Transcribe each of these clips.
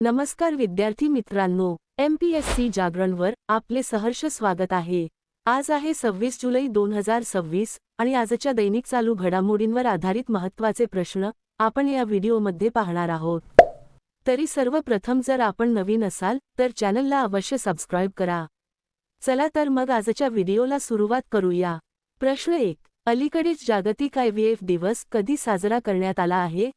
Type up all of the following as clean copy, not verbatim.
नमस्कार विद्यार्थी मित्रांनो, MPSC जागरणवर आपले सहर्ष स्वागत आहे। आज आहे 26 जुलै 2026 आणि आजच्या दैनिक चालू घडामोडींवर आधारित महत्त्वाचे प्रश्न आपण या व्हिडिओमध्ये पाहणार आहोत। तरी सर्वप्रथम जर आपण नवीन असाल तर चॅनलला अवश्य सबस्क्राइब करा। चला तर मग आजच्या व्हिडिओला सुरुवात करूया। प्रश्न 1, अलीकडेच जागतिक IVF दिवस कधी साजरा करण्यात आला आहे?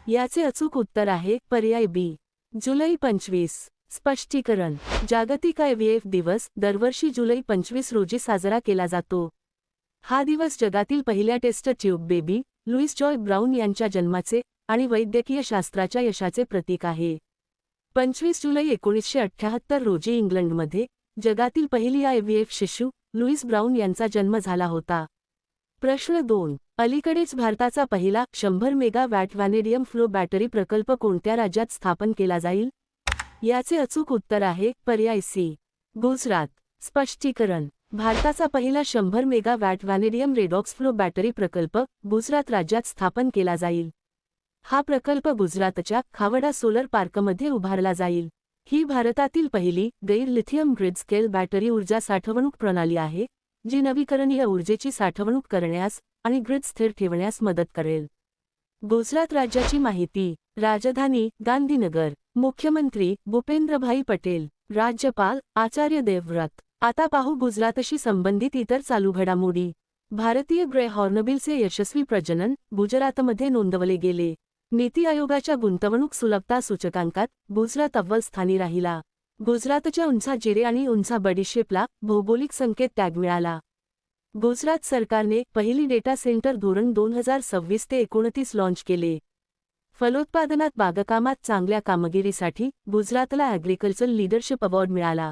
याचे अचूक उत्तर आहे पर्याय बी, जुलै 25। स्पष्टीकरण: जागतिक IVF दिवस दरवर्षी जुलै 25 रोजी साजरा केला जातो। हा दिवस जगातील पहिल्या test tube baby Louise Joy Brown यांच्या जन्माचे आणि वैद्यकीय शास्त्राच्या यशाचे प्रतीक आहे। 25 जुलै 1978 रोजी इंग्लंडमध्ये जगातील पहिली IVF शिशू लुईस ब्राउन यांचा जन्म झाला होता। प्रश्न 2, अलीकडेच भारताचा पहिला 100 मेगावॅट व्हॅनेडियम फ्लो बॅटरी प्रकल्प कोणत्या राज्यात स्थापन केला जाईल? याचे अचूक उत्तर आहे पर्याय सी, गुजरात। स्पष्टीकरण: भारताचा पहिला 100 megawatt vanadium redox flow battery प्रकल्प गुजरात राज्यात स्थापन केला जाईल। हा प्रकल्प गुजरातच्या खावडा सोलर पार्कमध्ये उभारला जाईल। ही भारतातील पहिली गैर लिथियम ग्रिड स्केल बॅटरी ऊर्जा साठवणूक प्रणाली आहे, जी नवीकरणीय ऊर्जेची साठवणूक करण्यास आणि ग्रिड स्थिर ठेवण्यास मदत करेल। गुजरात राज्याची माहिती: राजधानी गांधीनगर, मुख्यमंत्री भूपेंद्रभाई पटेल, राज्यपाल आचार्य देवव्रत। आता पाहू गुजरातशी संबंधित इतर चालू घडामोडी। भारतीय ग्रे हॉर्नबिलचे यशस्वी प्रजनन गुजरातमध्ये नोंदवले गेले। नीती आयोगाच्या गुंतवणूक सुलभता सूचकांकात गुजरात अव्वल स्थानी राहिला। गुजरातच्या उंचा जिरे आणि उंचा बडीशेपला भौगोलिक संकेत टॅग मिळाला। गुजरात सरकारने पहिली डेटा सेंटर धोरण 2026 ते 29 लॉन्च केले। फलोत्पादनात बागकामात चांगल्या कामगिरीसाठी गुजरातला ॲग्रिकल्चर लीडरशिप अवॉर्ड मिळाला।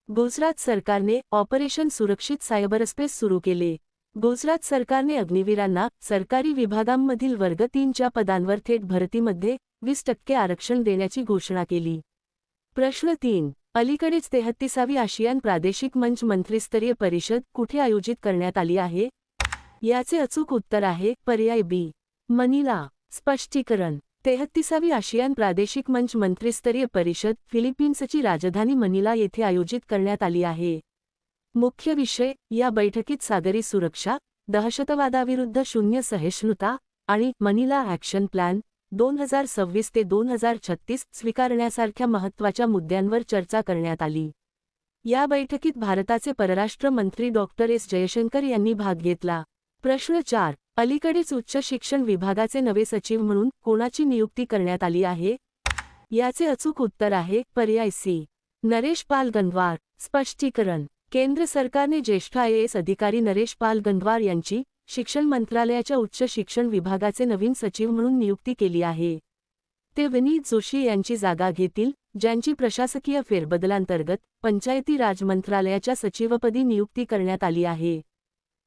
गुजरात सरकारने ऑपरेशन सुरक्षित सायबरस्पेस सुरू केले। गुजरात सरकारने अग्निवीरांना सरकारी विभागांमधील वर्ग 3 च्या पदांवर थेट भरतीमध्ये 20% आरक्षण देण्याची घोषणा केली। प्रश्न 3, अलीकडेच 33वी आशियान प्रादेशिक मंच मंत्रिस्तरीय परिषद कुठे आयोजित करण्यात आली आहे? याचे अचूक उत्तर आहे पर्याय बी, मनिला। स्पष्टीकरण: 33वी आशियान प्रादेशिक मंच मंत्रिस्तरीय परिषद फिलिपिन्सची राजधानी मनिला येथे आयोजित करण्यात आली आहे। मुख्य विषय या बैठकीत सागरी सुरक्षा, दहशतवादाविरुद्ध शून्य सहिष्णुता आणि मनिला ॲक्शन प्लॅन 2026 ते 2036 स्वीकारण्यासारख्या महत्त्वाच्या मुद्द्यांवर चर्चा करण्यात आली। या बैठकीत भारताचे परराष्ट्र मंत्री डॉक्टर एस जयशंकर यांनी भाग घेतला। प्रश्न 4, अलीकडेच उच्च शिक्षण विभागाचे नवे सचिव म्हणून कोणाची नियुक्ती करण्यात आली आहे? याचे अचूक उत्तर आहे पर्याय सी, नरेश पाल गंगवार। स्पष्टीकरण: केंद्र सरकारने ज्येष्ठ IAS अधिकारी नरेश पाल गंगवार यांची शिक्षण मंत्रालयाच्या उच्च शिक्षण विभागाचे नवीन सचिव म्हणून नियुक्ती केली आहे। ते विनीत जोशी यांची जागा घेतील, ज्यांची प्रशासकीय फेरबदलांतर्गत पंचायती राज मंत्रालयाच्या सचिवपदी नियुक्ती करण्यात आली आहे।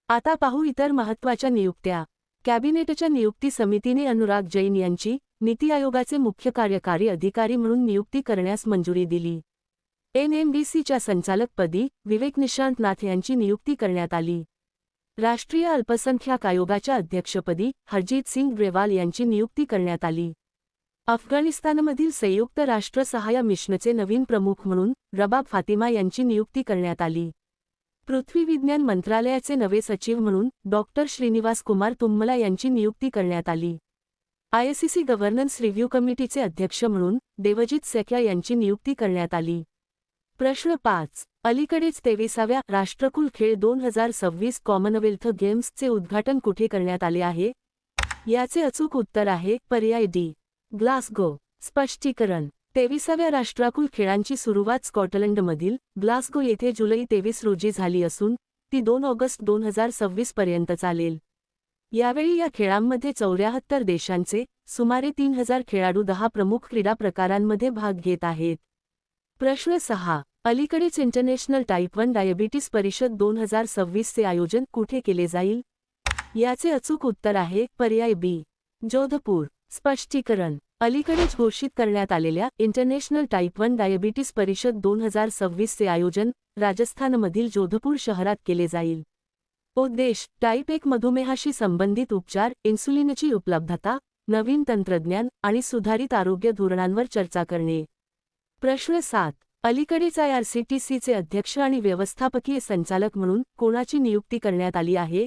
आता पाहू इतर महत्त्वाच्या नियुक्त्या। कॅबिनेटच्या नियुक्ती समितीने अनुराग जैन यांची नीती आयोगाचे मुख्य कार्यकारी अधिकारी म्हणून नियुक्ती करण्यास मंजुरी दिली। NMDCच्या संचालकपदी विवेक निशांत नाथ यांची नियुक्ती करण्यात आली। राष्ट्रीय अल्पसंख्याक आयोगाच्या अध्यक्षपदी हरजीत सिंग ग्रेवाल यांची नियुक्ती करण्यात आली। अफगाणिस्तानमधील संयुक्त राष्ट्र सहाय्य मिशनचे नवीन प्रमुख म्हणून रबाब फातिमा यांची नियुक्ती करण्यात आली। पृथ्वी विज्ञान मंत्रालयाचे नवे सचिव म्हणून डॉक्टर श्रीनिवास कुमार तुम्मला यांची नियुक्ती करण्यात आली। ICC गव्हर्नन्स रिव्ह्यू कमिटीचे अध्यक्ष म्हणून देवजीत सेक्या यांची नियुक्ती करण्यात आली। प्रश्न 5, अलीकडेच 23व्या राष्ट्रकुल खेळ 2026 कॉमनवेल्थ गेम्सचे उद्घाटन कुठे करण्यात आले आहे? याचे अचूक उत्तर आहे पर्याय डी, ग्लासगो। स्पष्टीकरण: 23व्या राष्ट्रकुल खेळांची सुरुवात स्कॉटलंडमधील ग्लासगो येथे जुलै 23 रोजी झाली असून ती 2 ऑगस्ट 2026 पर्यंत चालेल। यावेळी या खेळांमध्ये 74 देशांचे सुमारे 3000 खेळाडू 10 प्रमुख क्रीडा प्रकारांमध्ये भाग घेत आहेत। प्रश्न 6, अलीकडेच इंटरनॅशनल टाईप 1 डायबिटीस परिषद 2026 चे आयोजन कुठे केले जाईल? याचे अचूक उत्तर आहे पर्याय बी, जोधपूर। स्पष्टीकरण: अलीकडेच घोषित करण्यात आलेल्या इंटरनॅशनल टाईप 1 डायबिटीस परिषद 2026 चे आयोजन राजस्थानमधील जोधपूर शहरात केले जाईल। उद्देश: टाईप 1 मधुमेहाशी संबंधित उपचार, इन्सुलिनची उपलब्धता नवीन तंत्रज्ञान आणि सुधारित आरोग्य धोरणांवर चर्चा करणे. प्रश्न 7. अलीकडेच IRCTCचे अध्यक्ष आणि व्यवस्थापकीय संचालक म्हणून कोणाची नियुक्ती करण्यात आली आहे?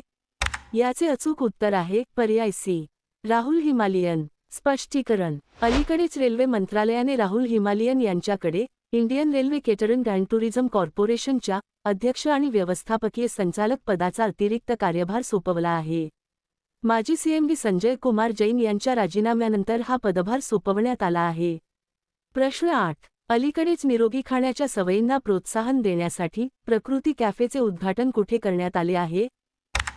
याचे अचूक उत्तर आहे पर्याय सी. राहुल हिमालयन. स्पष्टीकरण. अलीकडेच रेल्वे मंत्रालयाने राहुल हिमालयन यांच्याकडे Indian railway catering and tourism कॉर्पोरेशनच्या अध्यक्ष आणि व्यवस्थापकीय संचालक पदाचा अतिरिक्त कार्यभार सोपवला आहे. माजी CMD संजय कुमार जैन यांच्या राजीनाम्यानंतर हा पदभार सोपवण्यात आला आहे. प्रश्न 8. अलीकडेच निरोगी खाण्याच्या सवयींना प्रोत्साहन देण्यासाठी प्रकृती कॅफेचे उद्घाटन कुठे करण्यात आले आहे?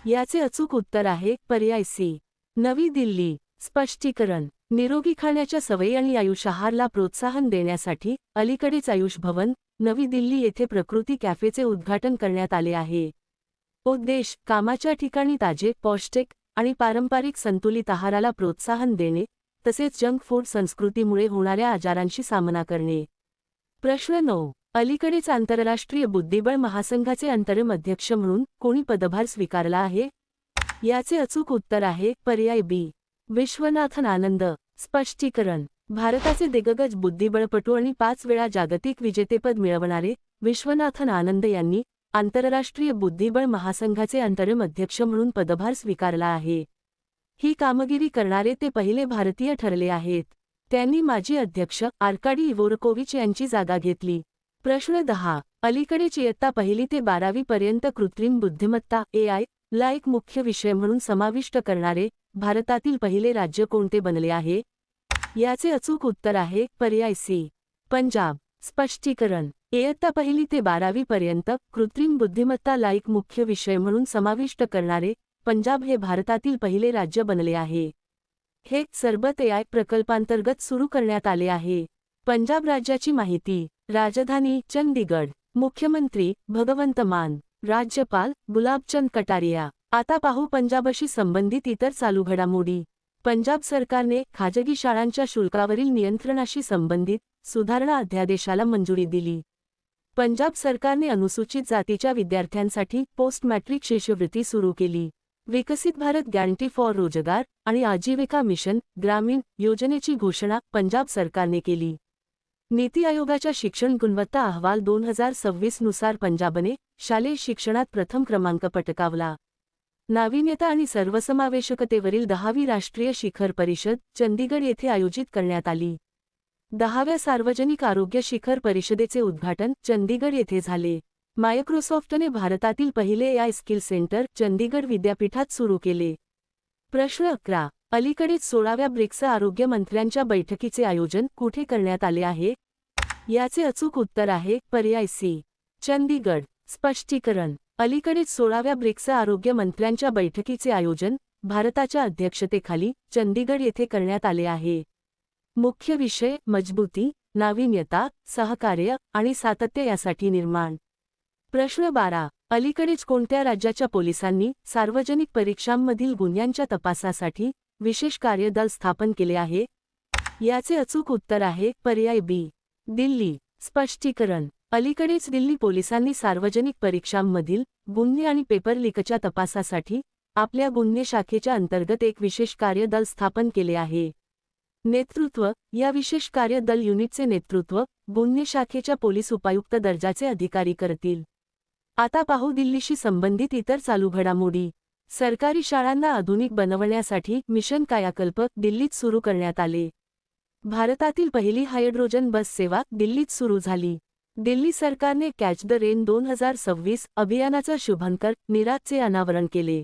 याचे अचूक उत्तर आहे पर्याय सी. नवी दिल्ली. स्पष्टीकरण. निरोगी खाण्याच्या सवयी आणि आयुष आहारला प्रोत्साहन देण्यासाठी अलीकडेच आयुष भवन, नवी दिल्ली येथे प्रकृती कॅफेचे उद्घाटन करण्यात आले आहे. उद्देश कामाच्या ठिकाणी ताजे, पौष्टिक आणि पारंपरिक संतुलित आहाराला प्रोत्साहन देणे, तसेच जंक फूड संस्कृतीमुळे होणाऱ्या आजारांशी सामना करणे. प्रश्न 9. अलीकडेच आंतरराष्ट्रीय बुद्धिबळ महासंघाचे अंतरिम अध्यक्ष म्हणून कोणी पदभार स्वीकारला आहे? याचे अचूक उत्तर आहे पर्याय बी. विश्वनाथन आनंद. स्पष्टीकरण. भारताचे दिग्गज बुद्धिबळपटू आणि 5 वेळा जागतिक विजेतेपद मिळवणारे विश्वनाथन आनंद यांनी आंतरराष्ट्रीय बुद्धिबळ महासंघाचे अंतरिम अध्यक्ष म्हणून पदभार स्वीकारला आहे. ही कामगिरी करणारे ते पहिले भारतीय ठरले आहेत. त्यांनी माजी अध्यक्ष आर्काडी इवोरकोविच यांची जागा घेतली. प्रश्न 10. अलीकडेच इयत्ता 1ली ते 12वी पर्यंत कृत्रिम बुद्धिमत्ता AI ला एक मुख्य विषय म्हणून समाविष्ट करणारे भारतातील पहिले राज्य कोणते बनले आहे? याचे अचूक उत्तर आहे पर्याय सी. पंजाब. स्पष्टीकरण. इयत्ता 1ली ते 12वी पर्यंत कृत्रिम बुद्धिमत्ता एक मुख्य विषय म्हणून समाविष्ट करणारे पंजाब हे भारतातील पहिले राज्य बनले आहे. हे सरबत AI प्रकल्पांतर्गत सुरू करण्यात आले आहे. पंजाब राज्याची माहिती. राजधानी चंदीगड. मुख्यमंत्री भगवंत मान. राज्यपाल गुलाबचंद कटारिया. आता पाहू पंजाबशी संबंधित इतर चालू घडामोडी. पंजाब सरकारने खाजगी शाळांच्या शुल्कावरील नियंत्रणाशी संबंधित सुधारणा अध्यादेशाला मंजुरी दिली. पंजाब सरकारने अनुसूचित जातीच्या विद्यार्थ्यांसाठी पोस्ट मॅट्रिक शिष्यवृत्ती सुरू केली. विकसित भारत गॅरंटी फॉर रोजगार आणि आजीविका मिशन ग्रामीण योजनेची घोषणा पंजाब सरकारने केली. नीती आयोगाच्या शिक्षण गुणवत्ता अहवाल 2026 नुसार पंजाबने शालेय शिक्षणात प्रथम क्रमांक पटकावला. नाविन्यता आणि सर्वसमावेशकतेवरील 10वी राष्ट्रीय शिखर परिषद चंदीगड येथे आयोजित करण्यात आली. 10व्या सार्वजनिक आरोग्य शिखर परिषदेचे उद्घाटन चंदीगड येथे झाले. मायक्रोसॉफ्टने भारतातील पहिले AI स्किल सेंटर चंदीगड विद्यापीठात सुरू केले. प्रश्न 11. अलीकडेच 16व्या ब्रिक्स आरोग्य मंत्र्यांच्या बैठकीचे आयोजन कुठे करण्यात आले आहे? याचे अचूक उत्तर आहे पर्याय सी. चंदीगड. स्पष्टीकरण. अलीकडेच 16व्या ब्रिक्स आरोग्य मंत्र्यांच्या बैठकीचे आयोजन भारताच्या अध्यक्षतेखाली चंदीगड येथे करण्यात आले आहे. मुख्य विषय मजबूती, नाविन्यता, सहकार्य आणि सातत्य यासाठी निर्माण. प्रश्न 12. अलीकडेच कोणत्या राज्याच्या पोलिसांनी सार्वजनिक परीक्षांमधील गुन्ह्यांच्या तपासासाठी विशेष कार्यदल स्थापन केले आहे? याचे अचूक उत्तर आहे पर्याय बी. दिल्ली. स्पष्टीकरण. अलीकडेच दिल्ली पोलिसांनी सार्वजनिक परीक्षांमधील गुन्हे आणि पेपर लीकच्या तपासासाठी आपल्या गुन्हे शाखेच्या अंतर्गत एक विशेष कार्यदल स्थापन केले आहे. नेतृत्व. या विशेष कार्यदल युनिटचे नेतृत्व गुन्हे शाखेच्या पोलीस उपायुक्त दर्जाचे अधिकारी करतील. आता पाहू दिल्लीशी संबंधित इतर चालू घडामोडी. सरकारी शाळांना आधुनिक बनवण्यासाठी मिशन कायाकल्प दिल्लीत सुरू करण्यात आले. भारतातील पहिली हायड्रोजन बस सेवा दिल्लीत सुरू झाली. दिल्ली सरकारने कॅच द रेन 2026 अभियानाचा शुभांकर निराजचे अनावरण केले.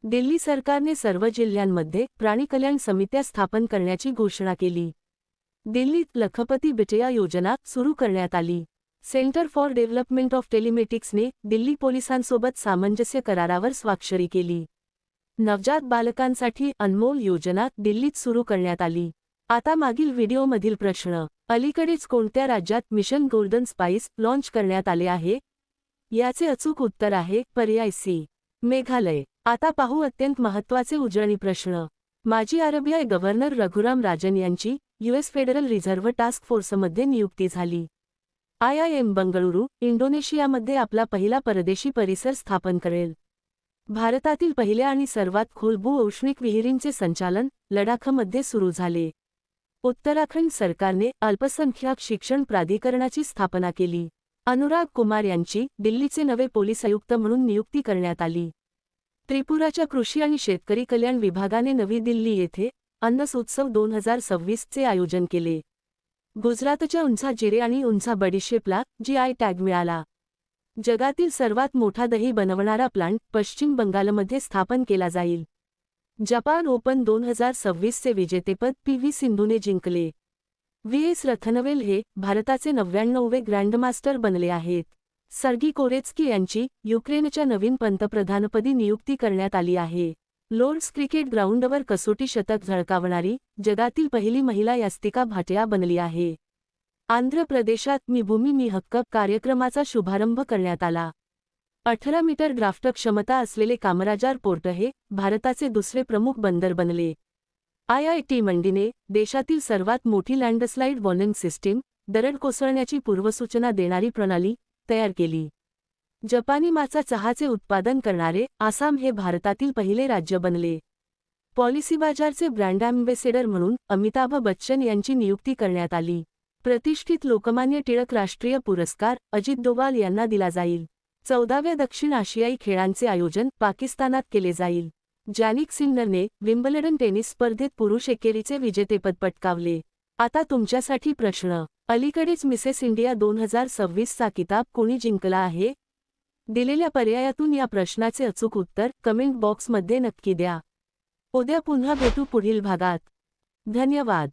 दिल्ली सरकारने सर्व जिल्ह्यांमध्ये प्राणी कल्याण समित्या स्थापन करण्याची घोषणा केली. दिल्लीत लखपती बिटिया योजना सुरू करण्यात आली. सेंटर फॉर डेव्हलपमेंट ऑफ टेलिमेटिक्सने दिल्ली पोलिसांसोबत सामंजस्य करारावर स्वाक्षरी केली. नवजात बालकांसाठी अनमोल योजना दिल्लीत सुरू करण्यात आली. आता मागील व्हिडिओमधील प्रश्न. अलीकडेच कोणत्या राज्यात मिशन गोल्डन स्पाइस लॉन्च करण्यात आले आहे? याचे अचूक उत्तर आहे पर्याय सी. मेघालय. आता पाहू अत्यंत महत्त्वाचे उजळणी प्रश्न. माजी आरबीआय गव्हर्नर रघुराम राजन यांची US फेडरल रिझर्व्ह टास्क फोर्समध्ये नियुक्ती झाली. IIM बंगळुरू, इंडोनेशियामध्ये आपला पहिला परदेशी परिसर स्थापन करेल. भारतातील पहिल्या आणि सर्वात खोल भूऔष्णिक विहिरींचे संचालन लडाखमध्ये सुरू झाले. उत्तराखंड सरकारने अल्पसंख्याक शिक्षण प्राधिकरणाची स्थापना केली. अनुराग कुमार यांची दिल्लीचे नवे पोलीस आयुक्त म्हणून नियुक्ती करण्यात आली. त्रिपुराच्या कृषी आणि शेतकरी कल्याण विभागाने नवी दिल्ली येथे अन्नस उत्सव 2026 चे आयोजन केले. गुजरातच्या उंझा जिरे आणि उंझा बडीशेपला GI टॅग मिळाला. जगातील सर्वात मोठा दही बनवणारा प्लांट पश्चिम बंगालमध्ये स्थापन केला जाईल. जपान ओपन 2026 चे विजेतेपद PV सिंधूने जिंकले. VS रथनवेल हे भारताचे 99वे ग्रँडमास्टर बनले आहेत. सर्गी कोरेत्स्की यांची युक्रेनच्या नवीन पंतप्रधानपदी नियुक्ती करण्यात आली आहे. लॉर्ड्स क्रिकेट ग्राउंडवर कसोटी शतक झळकावणारी जगातील पहिली महिला यास्तिका भाटिया बनली आहे. आंध्र प्रदेशात मी भूमी मी हक्क कार्यक्रमाचा शुभारंभ करण्यात आला. 18 मीटर ड्राफ्ट क्षमता असलेले कामराजार पोर्ट हे भारताचे दुसरे प्रमुख बंदर बनले. IIT मंडीने देशातील सर्वात मोठी लँडस्लाइड वॉर्निंग सिस्टीम दरड कोसळण्याची पूर्वसूचना देणारी प्रणाली तयार केली. जपानी माचा चहाचे उत्पादन करणारे आसाम हे भारतातील पहिले राज्य बनले. पॉलिसीबाजारचे ब्रँड अँबेसेडर म्हणून अमिताभ बच्चन यांची नियुक्ती करण्यात आली. प्रतिष्ठित लोकमान्य टिळक राष्ट्रीय पुरस्कार अजित डोवाल यांना दिला जाईल. 14व्या दक्षिण आशियाई खेळांचे आयोजन पाकिस्तानात केले जाईल. जॅनिक सिन्नरने विम्बल्डन टेनिस स्पर्धेत पुरुष एकेरीचे विजेतेपद पटकावले. आता तुमच्यासाठी प्रश्न. अलीकडेच मिसेस इंडिया 2026 चा किताब कोणी जिंकला आहे? दिलेल्या पर्यायातून या प्रश्नाचे अचूक उत्तर कमेंट बॉक्समध्ये नक्की द्या. उद्या पुन्हा भेटू पुढील भागात. धन्यवाद.